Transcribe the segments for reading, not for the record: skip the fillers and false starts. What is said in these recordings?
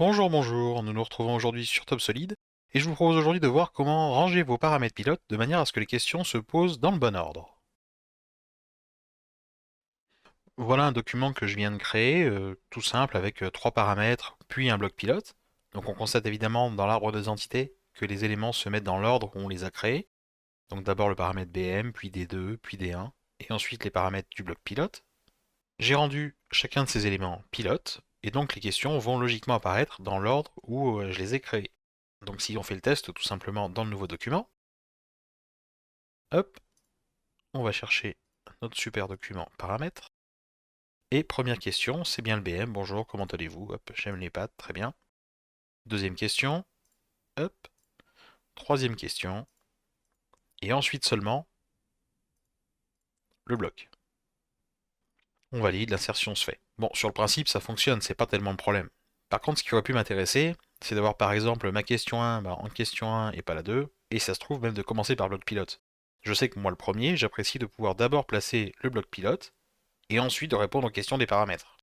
Bonjour, bonjour, nous nous retrouvons aujourd'hui sur TopSolid et je vous propose aujourd'hui de voir comment ranger vos paramètres pilotes de manière à ce que les questions se posent dans le bon ordre. Voilà un document que je viens de créer, tout simple avec trois paramètres puis un bloc pilote. Donc on constate évidemment dans l'arbre des entités que les éléments se mettent dans l'ordre où on les a créés. Donc d'abord le paramètre BM, puis D2, puis D1, et ensuite les paramètres du bloc pilote. J'ai rendu chacun de ces éléments pilote, et donc les questions vont logiquement apparaître dans l'ordre où je les ai créés. Donc si on fait le test tout simplement dans le nouveau document, hop, on va chercher notre super document paramètres. Et première question, c'est bien le BM, bonjour, comment allez-vous? Hop, j'aime les pâtes, très bien. Deuxième question, hop, troisième question, et ensuite seulement le bloc. On valide, l'insertion se fait. Bon, sur le principe, ça fonctionne, c'est pas tellement le problème. Par contre, ce qui aurait pu m'intéresser, c'est d'avoir par exemple ma question 1 en question 1 et pas la 2, et ça se trouve même de commencer par bloc pilote. Je sais que moi le premier, j'apprécie de pouvoir d'abord placer le bloc pilote, et ensuite de répondre aux questions des paramètres.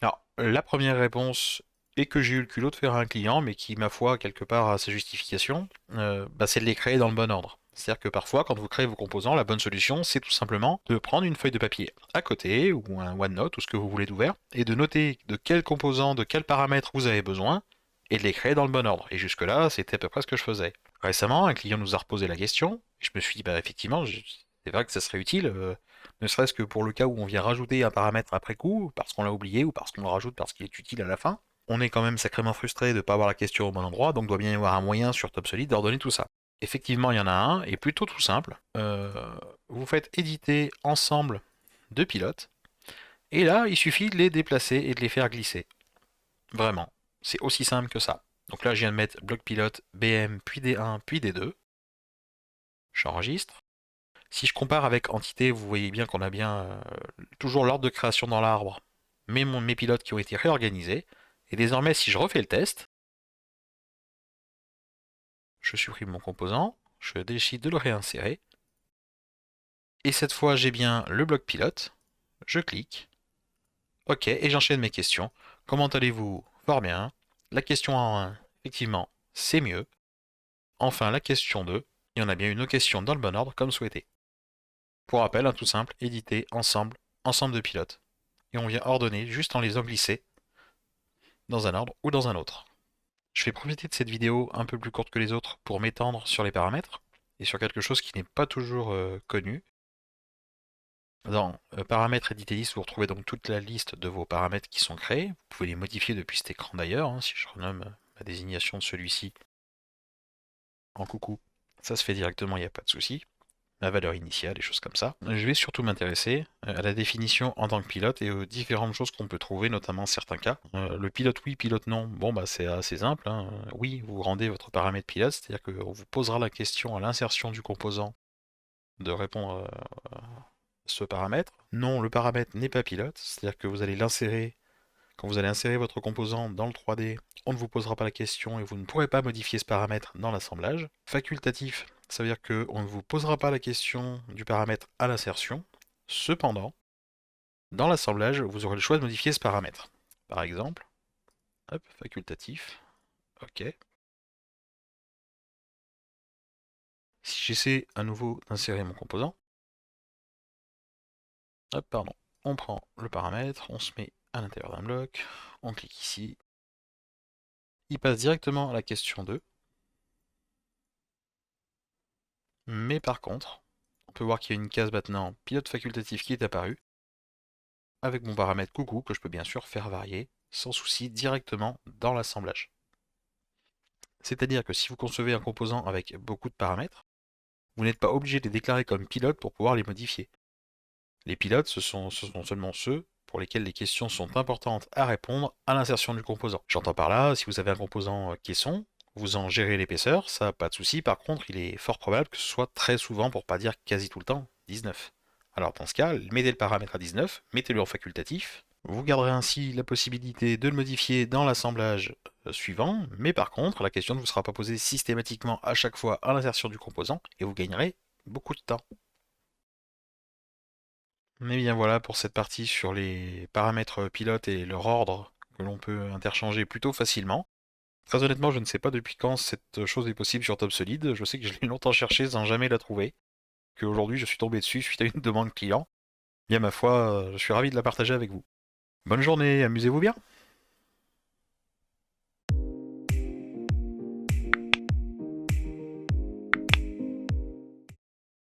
Alors, la première réponse, et que j'ai eu le culot de faire à un client, mais qui, ma foi, quelque part a sa justification, c'est de les créer dans le bon ordre. C'est-à-dire que parfois, quand vous créez vos composants, la bonne solution, c'est tout simplement de prendre une feuille de papier à côté, ou un OneNote, ou ce que vous voulez d'ouvert, et de noter de quel composant, de quel paramètre vous avez besoin, et de les créer dans le bon ordre. Et jusque-là, c'était à peu près ce que je faisais. Récemment, un client nous a reposé la question, et je me suis dit, bah effectivement, c'est vrai que ça serait utile, ne serait-ce que pour le cas où on vient rajouter un paramètre après coup, parce qu'on l'a oublié, ou parce qu'on le rajoute parce qu'il est utile à la fin. On est quand même sacrément frustré de ne pas avoir la question au bon endroit, donc doit bien y avoir un moyen sur TopSolid d'ordonner tout ça. Effectivement, il y en a un, et plutôt tout simple. Vous faites éditer ensemble deux pilotes, et là, il suffit de les déplacer et de les faire glisser. Vraiment. C'est aussi simple que ça. Donc là, je viens de mettre bloc pilote BM, puis D1, puis D2. J'enregistre. Si je compare avec entité, vous voyez bien qu'on a bien toujours l'ordre de création dans l'arbre, mais mes pilotes qui ont été réorganisés. Et désormais, si je refais le test, je supprime mon composant, je décide de le réinsérer, et cette fois j'ai bien le bloc pilote, je clique, ok, et j'enchaîne mes questions. Comment allez-vous? Fort bien. La question en 1, effectivement, c'est mieux. Enfin, la question 2, il y en a bien une question dans le bon ordre comme souhaité. Pour rappel, un tout simple, éditer ensemble, ensemble de pilotes. Et on vient ordonner juste en les glissant dans un ordre ou dans un autre. Je vais profiter de cette vidéo un peu plus courte que les autres pour m'étendre sur les paramètres et sur quelque chose qui n'est pas toujours connu. Dans paramètres éditer liste, vous retrouvez donc toute la liste de vos paramètres qui sont créés. Vous pouvez les modifier depuis cet écran d'ailleurs, hein, si je renomme ma désignation de celui-ci en coucou. Ça se fait directement, il n'y a pas de souci. La valeur initiale, des choses comme ça. Je vais surtout m'intéresser à la définition en tant que pilote et aux différentes choses qu'on peut trouver, notamment certains cas. Le pilote oui, pilote non, bon bah c'est assez simple, hein. Oui, vous rendez votre paramètre pilote, c'est-à-dire qu'on vous posera la question à l'insertion du composant de répondre à ce paramètre. Non, le paramètre n'est pas pilote, c'est-à-dire que vous allez l'insérer, quand vous allez insérer votre composant dans le 3D, on ne vous posera pas la question et vous ne pourrez pas modifier ce paramètre dans l'assemblage. Facultatif, ça veut dire qu'on ne vous posera pas la question du paramètre à l'insertion. Cependant, dans l'assemblage, vous aurez le choix de modifier ce paramètre. Par exemple, hop, facultatif, ok. Si j'essaie à nouveau d'insérer mon composant, hop, pardon, on prend le paramètre, on se met à l'intérieur d'un bloc, on clique ici, il passe directement à la question 2, mais par contre, on peut voir qu'il y a une case maintenant pilote facultatif qui est apparue, avec mon paramètre coucou que je peux bien sûr faire varier sans souci directement dans l'assemblage. C'est-à-dire que si vous concevez un composant avec beaucoup de paramètres, vous n'êtes pas obligé de les déclarer comme pilotes pour pouvoir les modifier. Les pilotes, ce sont seulement ceux pour lesquels les questions sont importantes à répondre à l'insertion du composant. J'entends par là, si vous avez un composant caisson, vous en gérez l'épaisseur, ça pas de souci. Par contre, il est fort probable que ce soit très souvent, pour pas dire quasi tout le temps, 19. Alors dans ce cas, mettez le paramètre à 19, mettez-le en facultatif. Vous garderez ainsi la possibilité de le modifier dans l'assemblage suivant, mais par contre, la question ne vous sera pas posée systématiquement à chaque fois à l'insertion du composant, et vous gagnerez beaucoup de temps. Mais bien voilà pour cette partie sur les paramètres pilotes et leur ordre que l'on peut interchanger plutôt facilement. Très honnêtement, je ne sais pas depuis quand cette chose est possible sur TopSolid. Je sais que je l'ai longtemps cherché sans jamais la trouver. Qu'aujourd'hui je suis tombé dessus suite à une demande client. Bien ma foi, je suis ravi de la partager avec vous. Bonne journée, amusez-vous bien.